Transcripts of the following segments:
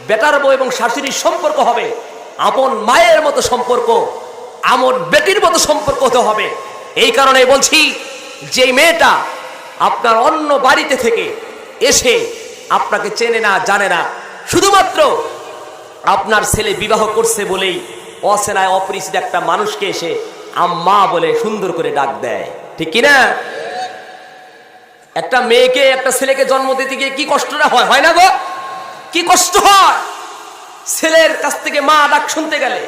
Better বউ এবং শাশুড়ির সম্পর্ক হবে আপন মায়ের মতো সম্পর্ক, আমন বেটির মতো সম্পর্ক হতে হবে। এই কারণে বলছি, যে মেয়েটা আপনার অন্য বাড়িতে থেকে এসে আপনাকে চেনে না, জানে না, শুধুমাত্র আপনার ছেলে বিবাহ করছে বলেই অচেনায় অপরিচিত একটা মানুষকে এসে আম্মা বলে সুন্দর করে ডাক দেয়, ঠিক কিনা? একটা মেয়েকে একটা ছেলেকে জন্ম দিতে গিয়ে কি কষ্টটা হয়, হয় না গো? কি কষ্ট হয় ছেলের কাছ থেকে মা ডাক শুনতে গেলে,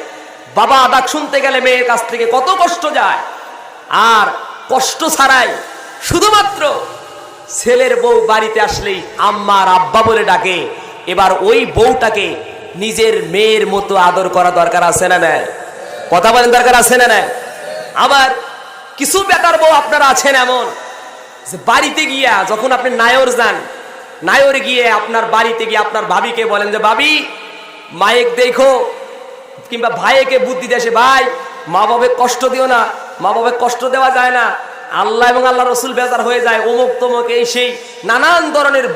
বাবা ডাক শুনতে গেলে মেয়ের কাছ থেকে কত কষ্ট যায়। আর কষ্ট ছাড়াই শুধুমাত্র ছেলের বউ বাড়িতে আসলেই আম্মা আর আব্বা বলে ডাকে। এবার ওই বউটাকে নিজের মেয়ের মতো আদর করা দরকার আছে না নাই? কথা বলেন, দরকার আছে না নাই? আবার কিছু বেটার বউ আপনারা আছেন এমন যে বাড়িতে গিয়া যখন আপনি নায়র যান, নায়র গিয়ে আপনার বাড়িতে গিয়ে আপনার ভাবিকে বলেন যে ভাবি মায়েক দেখো, কিংবা ভাইকে বুদ্ধি দেশে, ভাই মা বাবাকে কষ্ট দিও না, মা বাবাকে কষ্ট দেওয়া যায় না, আল্লাহ এবং আল্লাহ রসুল বেজার হয়ে যায়, অমুক তমুক এই সেই নানান ধরনের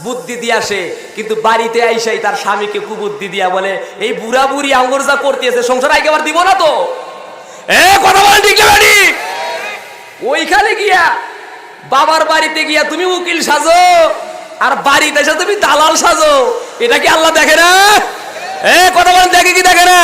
বুদ্ধি দিয়ে আসে। কিন্তু বাড়িতে আইসাই তার স্বামীকে কুবুদ্ধি দিয়া বলে এই বুড়া বুড়ি আঙ্গুর যা করতেছে সংসার একেবারে দিব না তো। কথা বলেন ঠিক না? ওইখানে গিয়া বাবার বাড়িতে গিয়া তুমি উকিল সাজো আর বাড়িতে এসে তুমি দালাল সাজো, এটা কি আল্লাহ দেখে না? কথা বলেন, দেখে কি দেখে না?